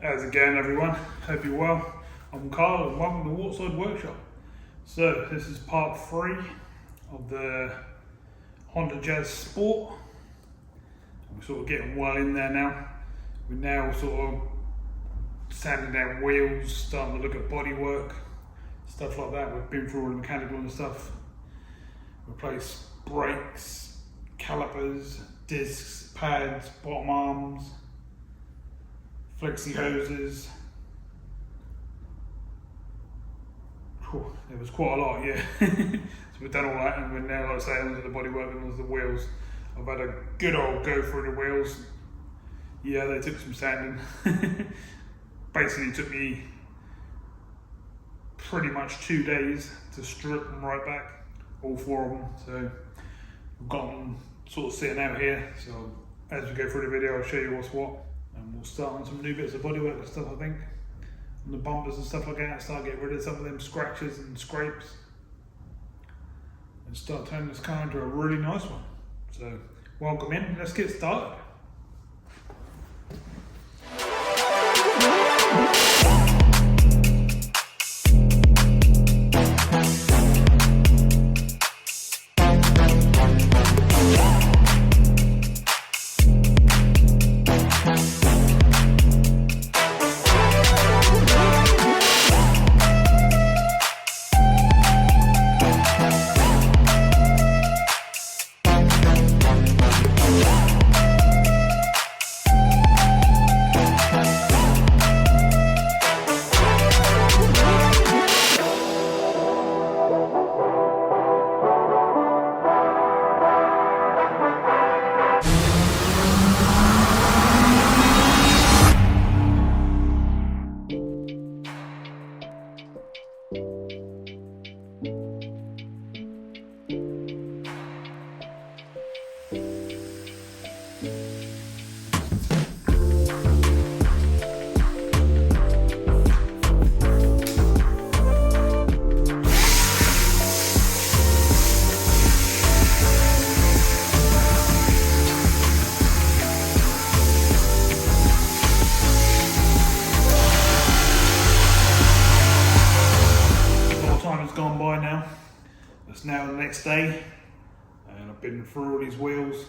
How's it going, everyone? Hope you're well. I'm Carl and welcome to Waterside Workshop. So this is part 3 of the Honda Jazz Sport. We're sort of getting well in there now. We're now sort of sanding down wheels, starting to look at bodywork, stuff like that. We've been through all the mechanical and stuff. Replace brakes, calipers, discs, pads, bottom arms, flexi hoses. There was quite a lot, yeah. So we've done all that, and we're now, like I say, onto the bodywork and onto the wheels. I've had a good old go through the wheels. Yeah, they took some sanding. Basically took me pretty much 2 days to strip them right back, all 4 of them. So we've got them sort of sitting out here. So as we go through the video, I'll show you what's what. And we'll start on some new bits of bodywork and stuff, I think. On the bumpers and stuff like that, start getting rid of some of them scratches and scrapes. And start turning this car into a really nice one. So, welcome in, let's get started. Gone by now. It's now the next day, and I've been through all these wheels,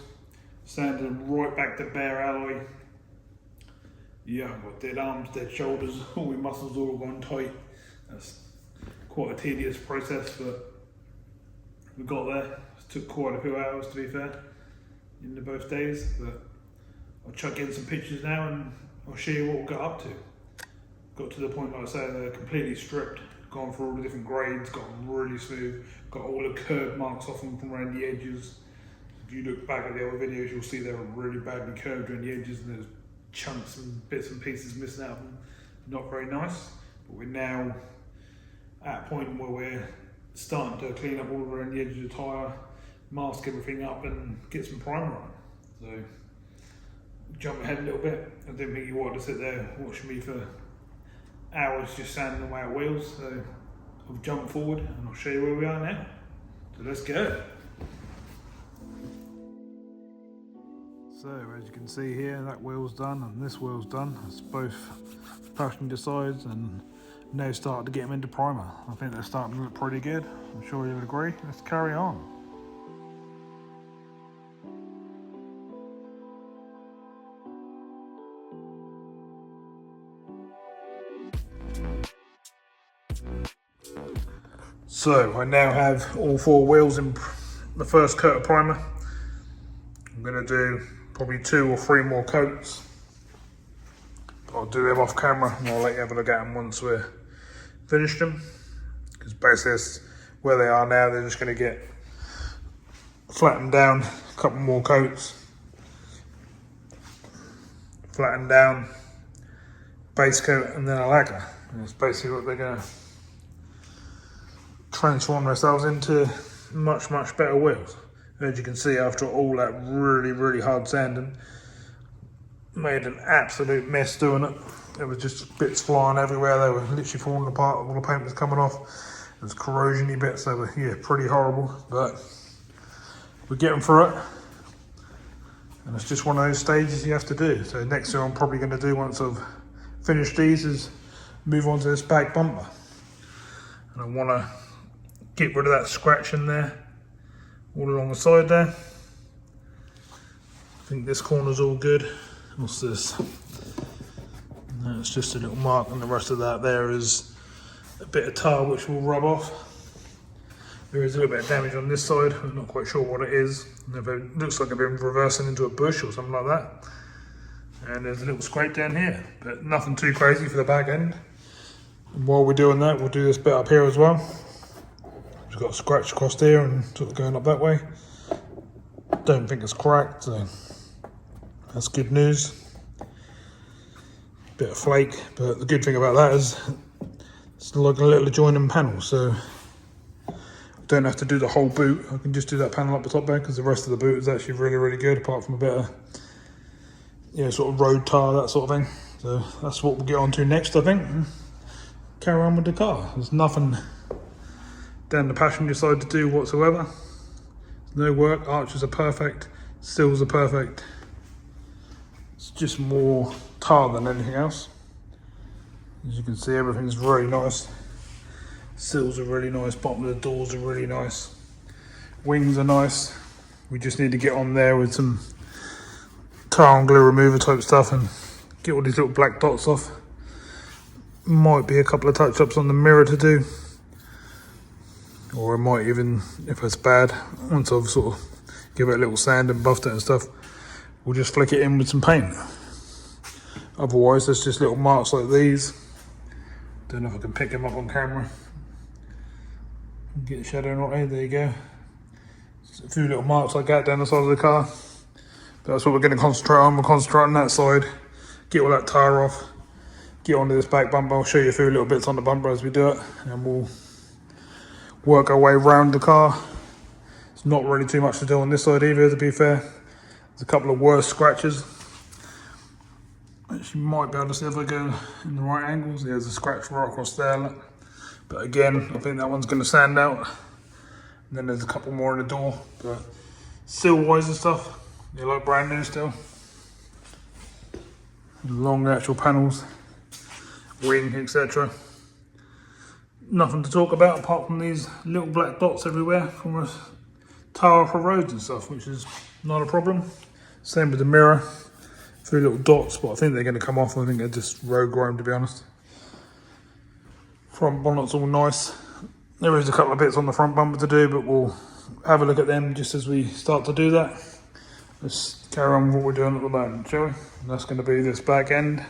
sanded them right back to bare alloy. Yeah, I've got dead arms, dead shoulders, all my muscles all gone tight. That's quite a tedious process, but we got there. It took quite a few hours, to be fair, in the both days, but I'll chuck in some pictures now and I'll show you what we got up to. Got to the point, like I say, they're completely stripped. Gone through all the different grades, got them really smooth, got all the curb marks off them from around the edges. If you look back at the other videos, you'll see they were really badly curved around the edges and there's chunks and bits and pieces missing out of them. Not very nice, but we're now at a point where we're starting to clean up all around the edge of the tyre, mask everything up and get some primer on. So, jump ahead a little bit. I didn't think you wanted to sit there watching me for hours just sanding away at wheels, so I'll jump forward and I'll show you where we are now. So let's go. So as you can see here, that wheel's done and this wheel's done. It's both passenger sides, and now starting to get them into primer. I think they're starting to look pretty good. I'm sure you'll agree. Let's carry on. So I now have all 4 wheels in the first coat of primer. I'm going to do probably 2 or 3 more coats. I'll do them off camera and I'll let you have a look at them once we're finished them. Because basically that's where they are now. They're just going to get flattened down, a couple more coats, flattened down, base coat and then a lacquer. And that's basically what they're going to transform themselves into much better wheels. As you can see, after all that really hard sanding, made an absolute mess doing it. There was just bits flying everywhere. They were literally falling apart. All the paint was coming off. There's corrosion-y bits. They were, yeah, pretty horrible, but we're getting through it. And it's just one of those stages you have to do. So next thing I'm probably going to do, once I've finish these is move on to this back bumper. And I want to get rid of that scratch in there, all along the side there. I think this corner's all good. What's this? No, it's just a little mark, and the rest of that there is a bit of tar which will rub off. There is a little bit of damage on this side. I'm not quite sure what it is. It looks like I've been reversing into a bush or something like that. And there's a little scrape down here, but nothing too crazy for the back end. And while we're doing that, we'll do this bit up here as well. We've got a scratch across there and sort of going up that way. Don't think it's cracked, so that's good news. Bit of flake, but the good thing about that is it's like a little adjoining panel, so I don't have to do the whole boot. I can just do that panel up the top there, because the rest of the boot is actually really, really good, apart from a bit of, you know, sort of road tar, that sort of thing. So that's what we'll get on to next, I think. Carry on with the car. There's nothing down the passenger side to do whatsoever. There's no work. Arches are perfect. Sills are perfect. It's just more tar than anything else. As you can see, everything's very nice. Sills are really nice. Bottom of the doors are really nice. Wings are nice. We just need to get on there with some tar and glue remover type stuff and get all these little black dots off. Might be a couple of touch-ups on the mirror to do, or it might even, if it's bad, once I've sort of give it a little sand and buffed it and stuff, we'll just flick it in with some paint. Otherwise, there's just little marks like these. Don't know if I can pick them up on camera. Get the shadow right there you go. Just a few little marks like that down the side of the car. But that's what we're going to concentrate on. We'll concentrate on that side, get all that tar off, get onto this back bumper. I'll show you a few little bits on the bumper as we do it, and we'll work our way around the car. It's not really too much to do on this side either, to be fair. There's a couple of worse scratches, which you might be able to see if I go in the right angles. There's a scratch right across there, look. But again, I think that one's going to stand out. And then there's a couple more in the door, but sill-wise and stuff, they look brand new still. Long actual panels, wing, etc. Nothing to talk about apart from these little black dots everywhere from a tar off of roads and stuff, which is not a problem. Same with the mirror, 3 little dots, but I think they're going to come off. I think they're just road grime, to be honest. Front bonnet's all nice. There is a couple of bits on the front bumper to do, but we'll have a look at them just as we start to do that. Let's carry on with what we're doing at the moment, shall we? And that's going to be this back end.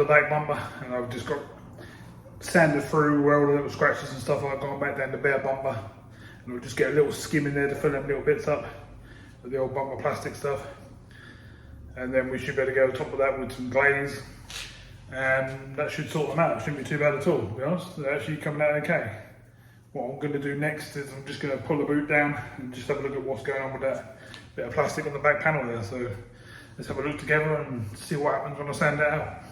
the back bumper, and I've just got sanded through where all the little scratches and stuff like gone back down the bare bumper, and we'll just get a little skim in there to fill them little bits up with the old bumper plastic stuff, and then we should be able to go on top of that with some glaze, and that should sort them out. It shouldn't be too bad at all, to be honest. They're actually coming out okay. What I'm going to do next is I'm just going to pull the boot down and just have a look at what's going on with that bit of plastic on the back panel there. So let's have a look together and see what happens when I sand it out.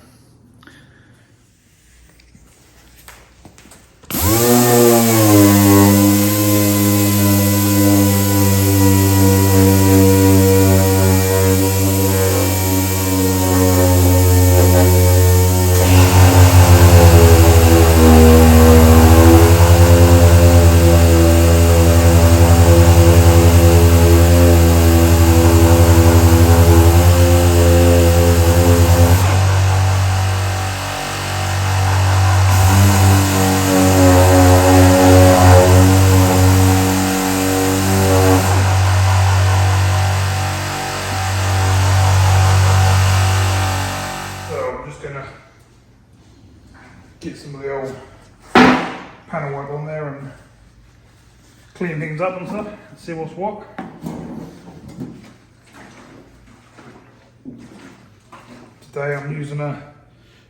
Get some of the old panel wipe on there and clean things up and stuff and see what's what. Today I'm using a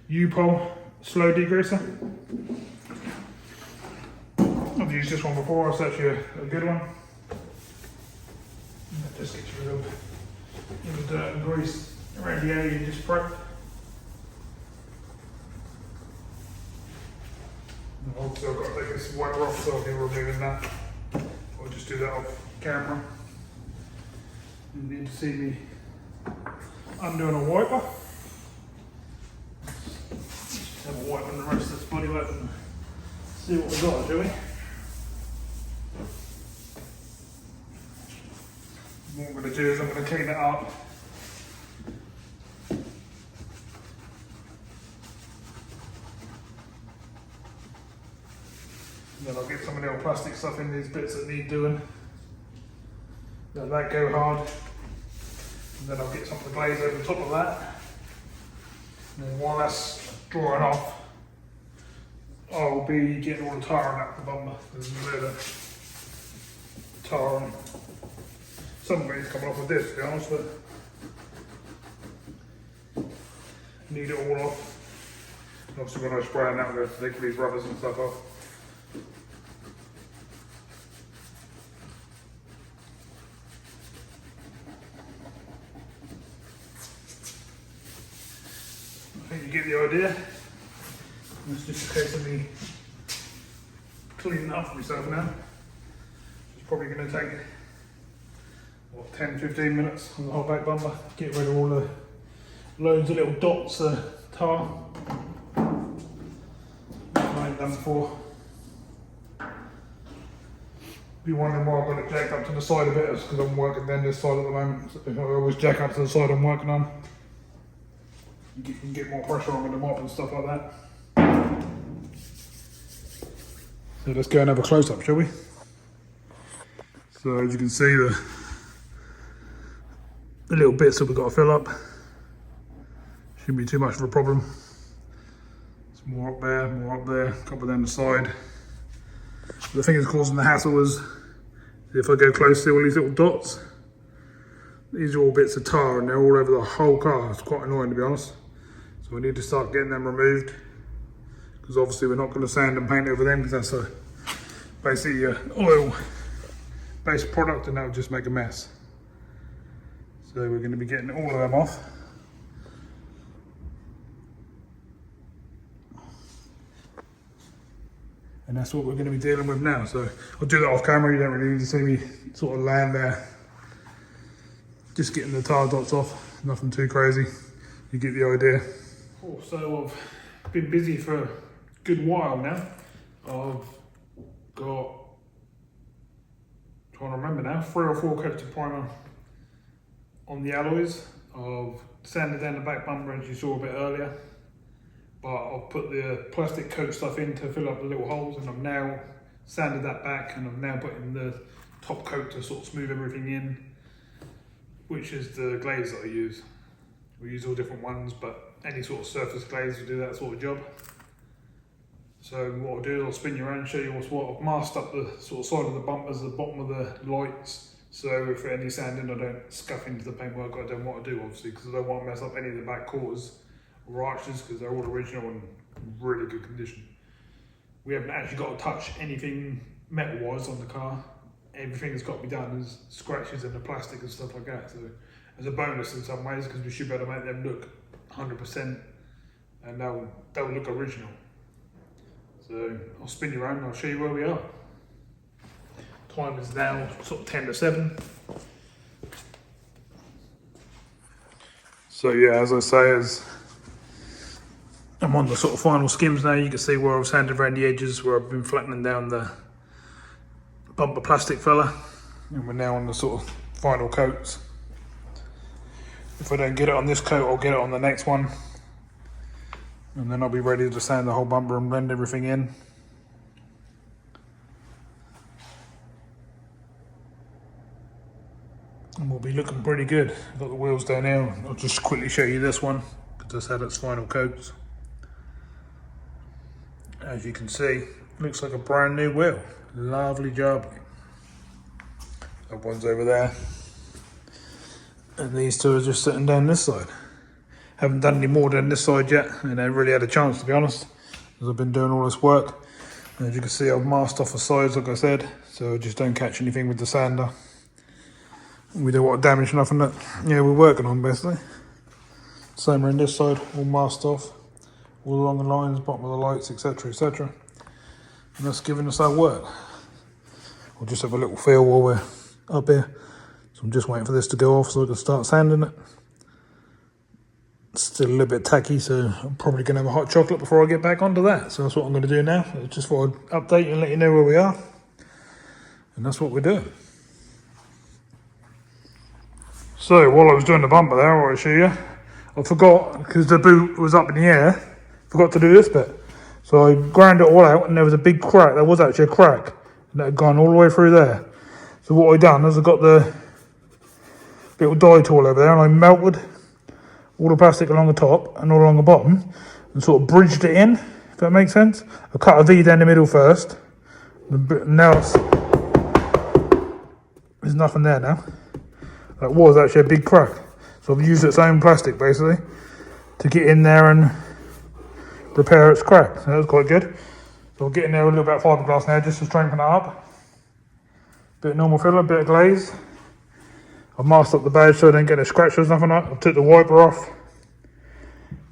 U-Pole slow degreaser. I've used this one before, it's actually a good one. That just gets rid of any dirt and grease around the area you just prepped. Also, I've got to take this wiper off, so I'll be removing that. I'll just do that off camera. You need to see me undoing a wiper. Just have a wipe on the rest of this body wipe and see what we've got, shall we? What I'm going to do is I'm going to clean it up. Then I'll get some of the old plastic stuff in these bits that need doing. Let that go hard. And then I'll get some of the glaze over the top of that. And then while that's drying off, I'll be getting all the tar out the bumper. There's a bit of tar on it. Some of it is coming off with this, to be honest, but need it all off. And obviously when I spray it out, I'm going to take these rubbers and stuff off. I think you get the idea. It's just a case of me cleaning up for myself now. It's probably going to take, what, 10-15 minutes on the whole back bumper. Get rid of all the loads of little dots of tar. I ain't done before. Be wondering why I've got it jacked up to the side a bit, it's because I'm working down this side at the moment. So I always jack up to the side I'm working on. You can get more pressure on with the mop and stuff like that. So let's go and have a close up, shall we? So as you can see, the little bits that we've got to fill up shouldn't be too much of a problem. It's more up there, a couple down the side. But the thing that's causing the hassle is if I go close to all these little dots, these are all bits of tar and they're all over the whole car. It's quite annoying, to be honest. So we need to start getting them removed, because obviously we're not going to sand and paint over them, because that's basically an oil-based product and that will just make a mess. So we're going to be getting all of them off. And that's what we're going to be dealing with now. So I'll do that off camera, you don't really need to see me sort of land there. Just getting the tar dots off, nothing too crazy. You get the idea. Oh, so I've been busy for a good while now. I've got, trying to remember now, 3 or 4 coats of primer on the alloys. I've sanded down the back bumper as you saw a bit earlier. But I've put the plastic coat stuff in to fill up the little holes, and I've now sanded that back, and I've now put in the top coat to sort of smooth everything in, which is the glaze that I use. We use all different ones, but any sort of surface glaze will do that sort of job. So what I'll do is I'll spin you around and show you what's what. I've masked up the sort of side of the bumpers, the bottom of the lights, so if any sanding I don't scuff into the paintwork I don't want to do, obviously, because I don't want to mess up any of the back quarters or arches, because they're all original and really good condition. We haven't actually got to touch anything metal wise on the car. Everything that's got to be done is scratches in the plastic and stuff like that. So as a bonus in some ways, because we should be able to make them look 100% and they'll look original. So I'll spin you around and I'll show you where we are. Time is now sort of 10 to 7. So yeah, as I say, as I'm on the sort of final skims now, you can see where I've sanded around the edges, where I've been flattening down the bumper plastic fella, and we're now on the sort of final coats. If I don't get it on this coat, I'll get it on the next one, and then I'll be ready to sand the whole bumper and blend everything in. And we'll be looking pretty good. I've got the wheels down here. I'll just quickly show you this one, because it's had its final coats. As you can see, looks like a brand new wheel. Lovely job. That one's over there. And these two are just sitting down this side. Haven't done any more down this side yet, and I haven't really had a chance, to be honest, because I've been doing all this work. And as you can see, I've masked off the sides, like I said, so I just don't catch anything with the sander. We don't want to damage nothing that we're working on, basically. Same around this side, all masked off, all along the lines, bottom of the lights, etc, etc. And that's giving us our work. We'll just have a little feel while we're up here. So I'm just waiting for this to go off so I can start sanding it. It's still a little bit tacky, so I'm probably going to have a hot chocolate before I get back onto that. So that's what I'm going to do now. I just thought I'd update you and let you know where we are. And that's what we're doing. So while I was doing the bumper there, I'll show you. I forgot, because the boot was up in the air, forgot to do this bit. So I ground it all out, and there was a big crack. There was actually a crack that had gone all the way through there. So what I done is I got the little dye tool over there, and I melted all the plastic along the top and all along the bottom, and sort of bridged it in, if that makes sense. I cut a V down the middle first. Now there's nothing there now. That was actually a big crack. So I've used its own plastic, basically, to get in there and repair its crack. So that was quite good. So I'll get in there with a little bit of fiberglass now, just to strengthen it up. Bit of normal filler, bit of glaze. I've masked up the badge so I don't get any scratches, nothing like that. I took the wiper off,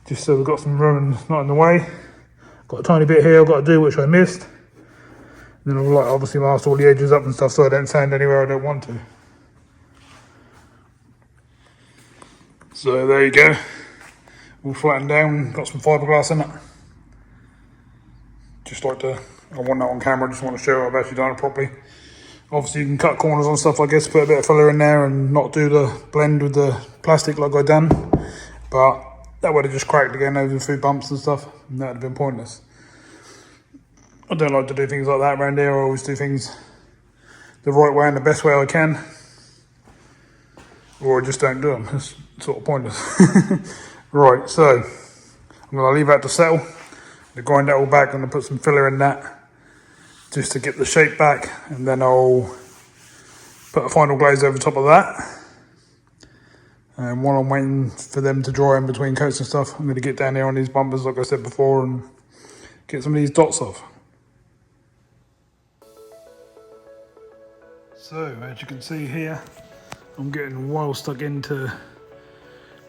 just so we've got some room and it's not in the way. Got a tiny bit here I've got to do, which I missed. And then I've obviously masked all the edges up and stuff so I don't sand anywhere I don't want to. So there you go, all flattened down, got some fiberglass in it. Just like to, I want that on camera, just want to show I've actually done it properly. Obviously you can cut corners on stuff like this, put a bit of filler in there and not do the blend with the plastic like I done. But that would have just cracked again over a few bumps and stuff, and that would have been pointless. I don't like to do things like that around here. I always do things the right way and the best way I can. Or I just don't do them. It's sort of pointless. Right, so I'm going to leave that to settle. To grind that all back, I'm going to put some filler in that just to get the shape back, and then I'll put a final glaze over top of that. And while I'm waiting for them to dry in between coats and stuff, I'm going to get down here on these bumpers like I said before and get some of these dots off. So as you can see here, I'm getting well stuck into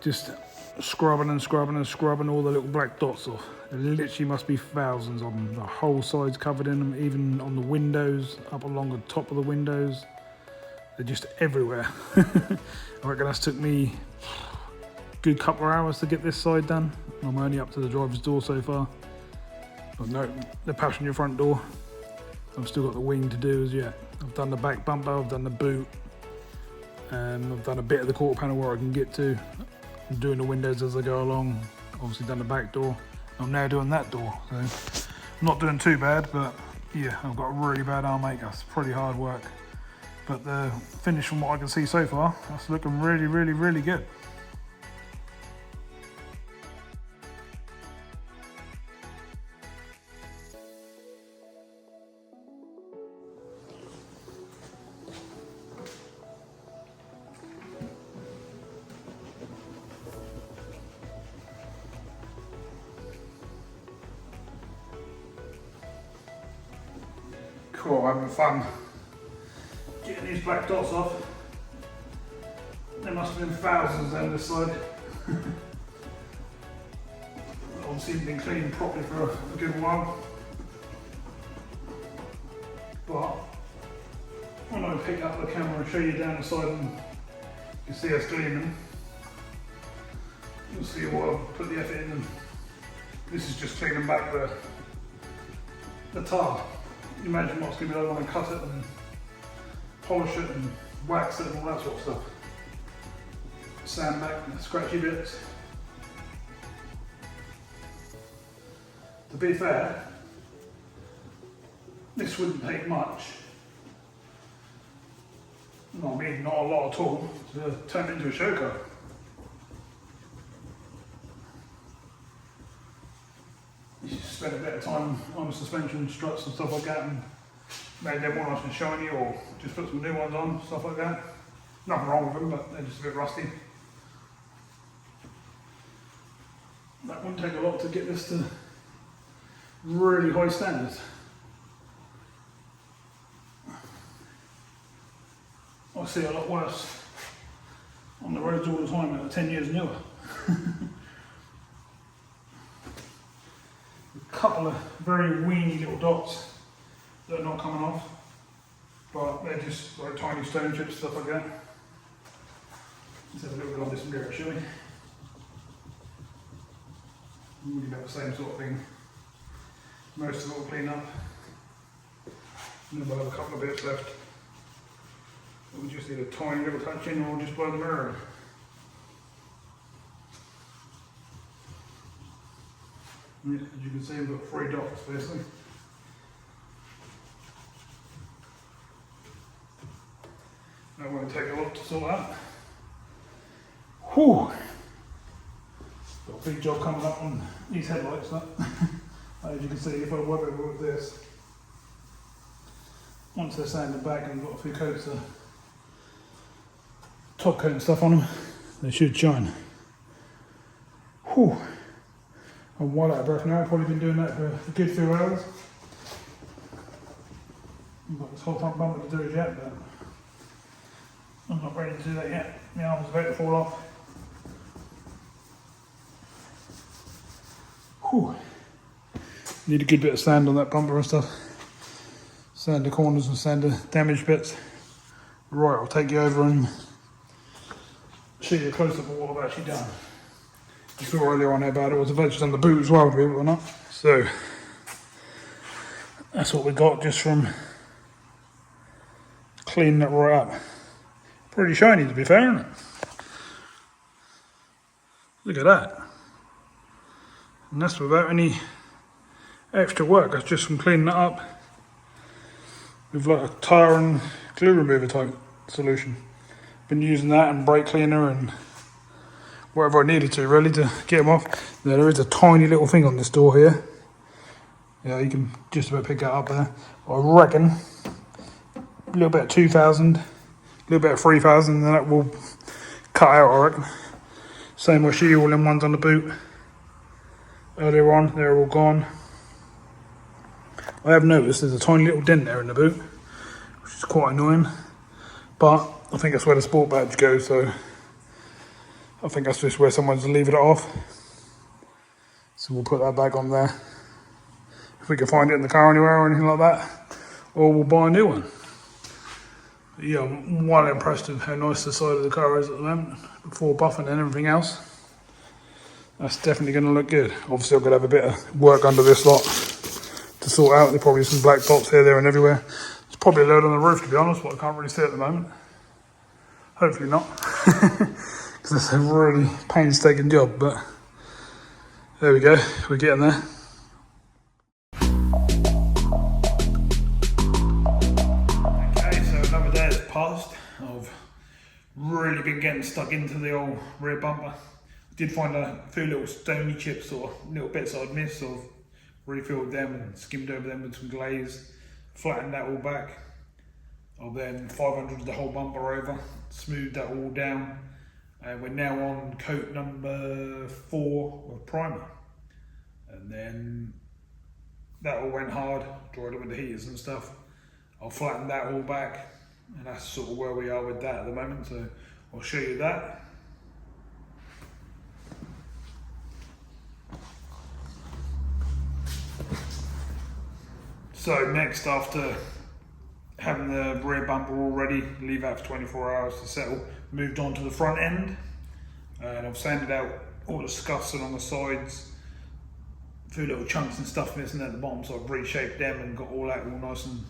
just scrubbing and scrubbing and scrubbing all the little black dots off. There literally must be thousands of them. The whole side's covered in them, even on the windows, up along the top of the windows. They're just everywhere. I reckon that's took me a good couple of hours to get this side done. I'm only up to the driver's door so far. But no, the passenger front door, I've still got the wing to do as yet. I've done the back bumper, I've done the boot, and I've done a bit of the quarter panel where I can get to. I'm doing the windows as I go along. Obviously done the back door. I'm now doing that door, so I'm not doing too bad, but yeah, I've got a really bad arm maker. It's pretty hard work. But the finish from what I can see so far, that's looking really, really, really good. Cool, having fun getting these black dots off. There must have been thousands down this side. Obviously been cleaned properly for a good while. But when I pick up the camera and show you down the side and you see us cleaning, you'll see what I've put the effort in. And this is just cleaning back the tar. Imagine what's going to be like when I cut it and polish it and wax it and all that sort of stuff. Sand back the scratchy bits. To be fair, this wouldn't take much. No, I mean, not a lot at all to turn it into a show car. You just spend a bit of time on the suspension struts and stuff like that and made them more nice and shiny, or just put some new ones on, stuff like that. Nothing wrong with them, but they're just a bit rusty. That wouldn't take a lot to get this to really high standards. I see a lot worse on the roads all the time that are 10 years newer. A couple of very weeny little dots that are not coming off, but they're just like tiny stone chips, stuff like that. Let's have a little bit on this and go, shall we? Really about the same sort of thing. Most of it will clean up. And then we'll have a couple of bits left. We just need a tiny little touch in, or just blow the mirror. Yeah, as you can see, we've got 3 dots basically. That won't take a lot to sort out. Whew! Got a big job coming up on these headlights. As you can see, if I work over with this, once they're sanded back and got a few coats of top coat and stuff on them, they should shine. Whew! I'm well out of breath now. I've probably been doing that for a good few hours. I've got this whole front bumper to do it yet, but I'm not ready to do that yet. My arm's about to fall off. Whew. Need a good bit of sand on that bumper and stuff. Sand the corners and sand the damaged bits. Right, I'll take you over and show you a close-up of what I've actually done. You saw earlier on about it, was eventually on the boot as well, believe it or not. So that's what we got just from cleaning it right up. Pretty shiny to be fair, isn't it? Look at that. And that's without any extra work, that's just from cleaning it up with like a tar and glue remover type solution. Been using that and brake cleaner and whatever I needed to really to get them off. Now there is a tiny little thing on this door here. Yeah, you can just about pick that up there. I reckon a little bit of 2,000, a little bit of 3,000, and then that will cut out, I reckon. Same with you, all them ones on the boot. Earlier on, they're all gone. I have noticed there's a tiny little dent there in the boot, which is quite annoying. But I think that's where the sport badge goes, so I think that's just where someone's leaving it off. So we'll put that back on there. If we can find it in the car anywhere or anything like that, or we'll buy a new one. But yeah, I'm well impressed with how nice the side of the car is at the moment, before buffing and everything else. That's definitely going to look good. Obviously I've got to have a bit of work under this lot to sort out. There's probably some black dots here, there and everywhere. There's probably a load on the roof to be honest, but I can't really see at the moment. Hopefully not. Because it's a really painstaking job, but there we go, we're getting there. Okay, so another day has passed. I've really been getting stuck into the old rear bumper. Did find a few little stony chips or little bits I'd missed, so I've refilled them and skimmed over them with some glaze, flattened that all back. I've then 500'd the whole bumper over, smoothed that all down, and we're now on coat number 4 of primer. And then that all went hard, dried up with the heaters and stuff. I'll flatten that all back, and that's sort of where we are with that at the moment, so I'll show you that. So next, after having the rear bumper all ready, leave that for 24 hours to settle, moved on to the front end, and I've sanded out all the scuffs along the sides, a few little chunks and stuff missing at the bottom, so I've reshaped them and got all that all nice and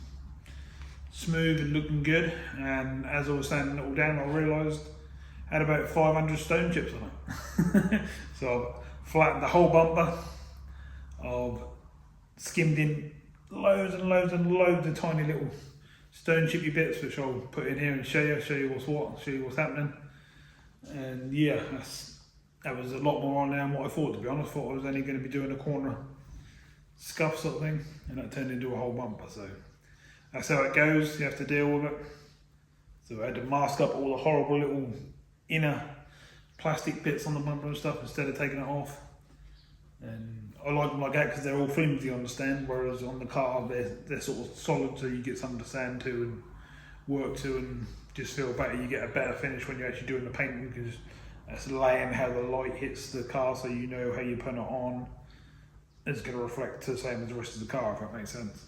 smooth and looking good. And as I was sanding it all down, I realised I had about 500 stone chips on it. So I've flattened the whole bumper, I've skimmed in loads and loads and loads of tiny little stone chippy bits, which I'll put in here and show you what's what, show you what's happening. And yeah, that was a lot more on there than what I thought, to be honest. I thought I was only going to be doing a corner scuff sort of thing, and that turned into a whole bumper. So that's how it goes, you have to deal with it. So I had to mask up all the horrible little inner plastic bits on the bumper and stuff instead of taking it off. And I like them like that because they're all flimsy on the stand, whereas on the car they're sort of solid, so you get something to sand to and work to and just feel better. You get a better finish when you're actually doing the painting, because that's laying how the light hits the car, so you know how you put it on. It's going to reflect the same as the rest of the car, if that makes sense.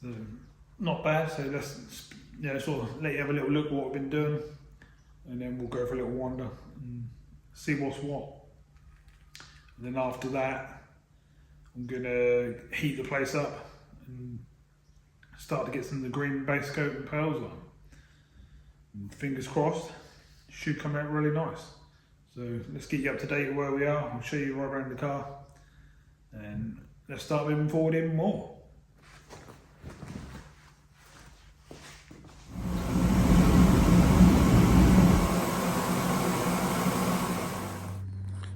So not bad. So let's sort of let you have a little look at what we've been doing, and then we'll go for a little wander and see what's what. And then after that, I'm gonna heat the place up and start to get some of the green base coat and pearls on. And fingers crossed, should come out really nice. So let's get you up to date with where we are. I'll show you right around the car, and let's start moving forward even more.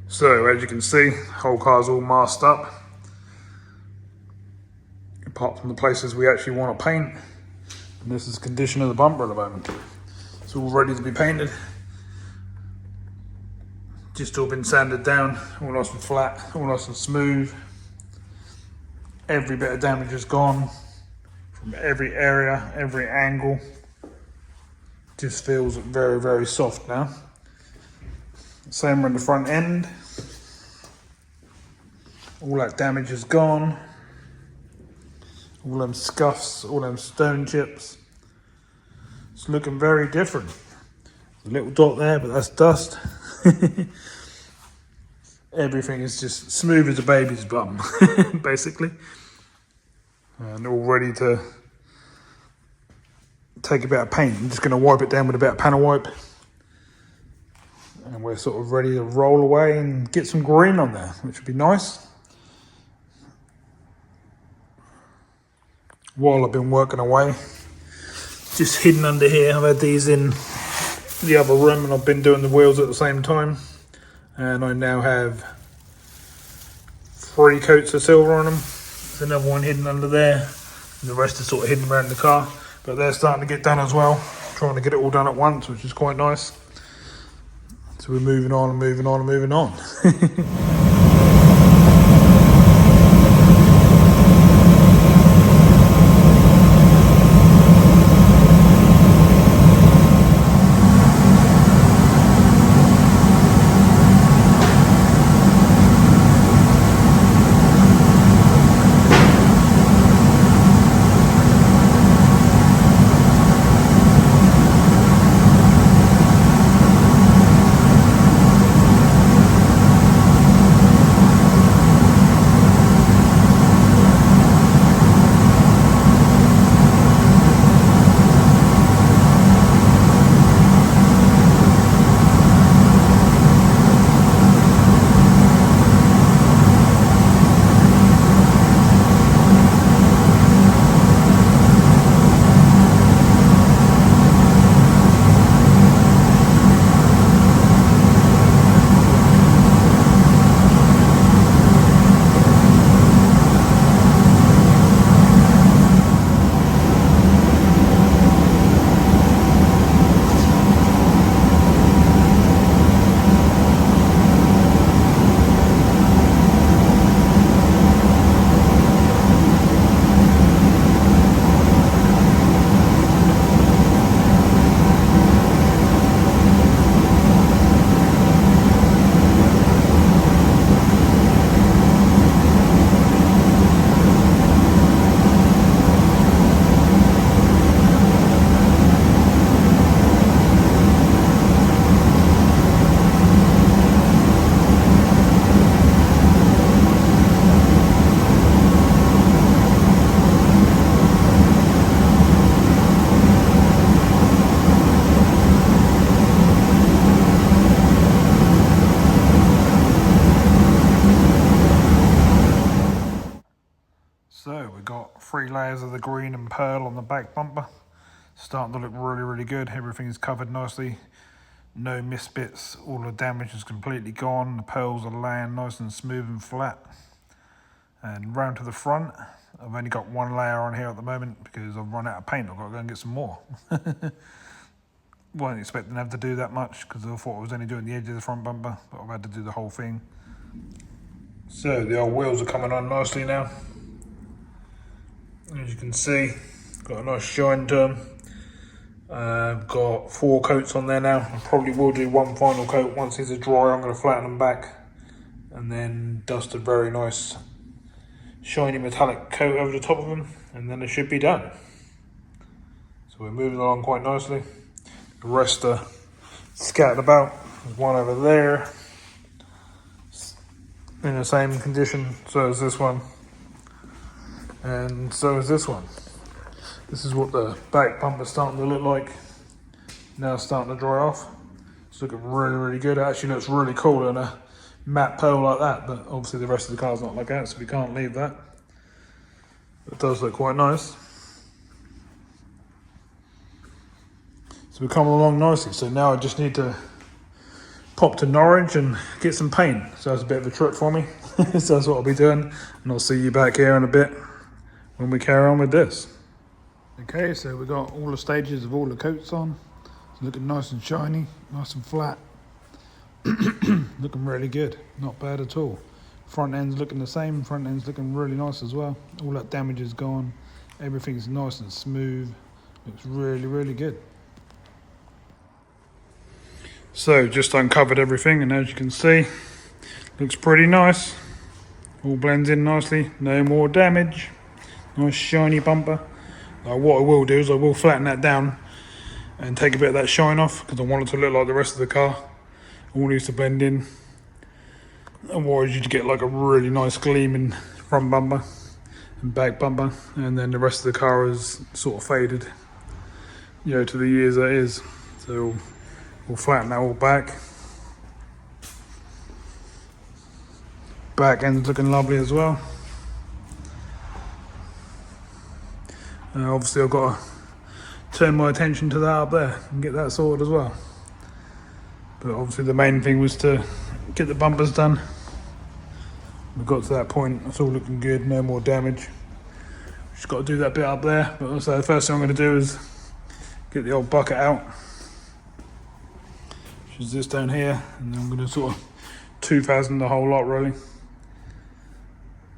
So as you can see, the whole car's all masked up, apart from the places we actually want to paint. And this is the condition of the bumper at the moment. It's all ready to be painted. Just all been sanded down, all nice and flat, all nice and smooth. Every bit of damage is gone from every area, every angle. Just feels very, very soft now. Same on the front end. All that damage is gone. All them scuffs, all them stone chips. It's looking very different. There's a little dot there, but that's dust. Everything is just smooth as a baby's bum, basically. And all ready to take a bit of paint. I'm just going to wipe it down with a bit of panel wipe. And we're sort of ready to roll away and get some green on there, which would be nice. While I've been working away, just hidden under here, I've had these in the other room and I've been doing the wheels at the same time. And I now have 3 coats of silver on them. There's another one hidden under there. And the rest are sort of hidden around the car. But they're starting to get done as well. Trying to get it all done at once, which is quite nice. So we're moving on and moving on and moving on. So we've got 3 layers of the green and pearl on the back bumper. Starting to look really, really good. Everything is covered nicely. No misbits. All the damage is completely gone. The pearls are laying nice and smooth and flat. And round to the front, I've only got 1 layer on here at the moment because I've run out of paint. I've got to go and get some more. Wasn't expecting to have to do that much because I thought I was only doing the edge of the front bumper, but I've had to do the whole thing. So the old wheels are coming on nicely now. As you can see, got a nice shine to them. Got 4 coats on there now. I probably will do 1 final coat. Once these are dry, I'm going to flatten them back and then dust a very nice shiny metallic coat over the top of them, and then they should be done. So we're moving along quite nicely. The rest are scattered about. There's one over there in the same condition, so is this one, and so is this one. This is what the back bumper's starting to look like. Now it's starting to dry off. It's looking really, really good. It actually looks really cool in a matte pearl like that, but obviously the rest of the car's not like that, so we can't leave that. It does look quite nice. So we're coming along nicely. So now I just need to pop to Norwich and get some paint. So that's a bit of a trip for me. So that's what I'll be doing. And I'll see you back here in a bit when we carry on with this. Okay, so we've got all the stages of all the coats on. It's looking nice and shiny, nice and flat. Looking really good, not bad at all. Front end's looking the same, front end's looking really nice as well. All that damage is gone. Everything's nice and smooth. Looks really, really good. So just uncovered everything, and as you can see, looks pretty nice. All blends in nicely, no more damage. Nice shiny bumper. What I will do is I will flatten that down and take a bit of that shine off because I want it to look like the rest of the car. All needs to blend in. Otherwise you get like a really nice gleaming front bumper and back bumper, and then the rest of the car is sort of faded, you know, to the years that is. So we'll flatten that all back. Back end's looking lovely as well. Obviously I've got to turn my attention to that up there and get that sorted as well. But obviously the main thing was to get the bumpers done. We got to that point, it's all looking good, no more damage. Just got to do that bit up there, but also the first thing I'm going to do is get the old bucket out, which is this down here, and then I'm going to sort of 2000 the whole lot really,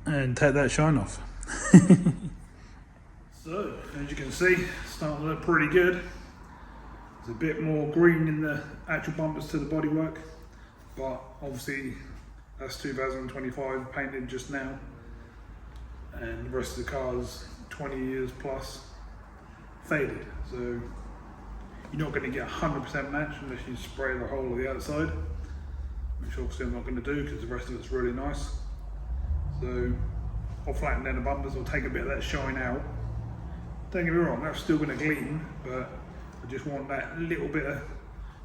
and take that shine off. So, as you can see, it's starting to look pretty good. There's a bit more green in the actual bumpers to the bodywork, but obviously that's 2025 painted just now, and the rest of the car's 20 years plus faded. So you're not going to get 100% match unless you spray the whole of the outside, which obviously I'm not going to do because the rest of it's really nice. So I'll flatten down the bumpers, I'll take a bit of that shine out. Don't get me wrong, that's still going to gleam, but I just want that little bit of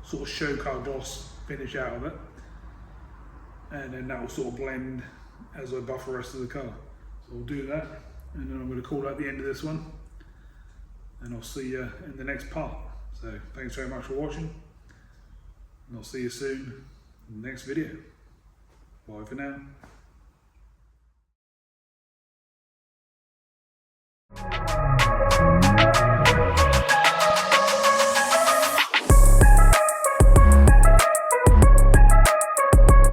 sort of show car gloss finish out of it, and then that will sort of blend as I buff the rest of the car. So I'll do that, and then I'm going to call that the end of this one, and I'll see you in the next part. So thanks very much for watching, and I'll see you soon in the next video. Bye for now.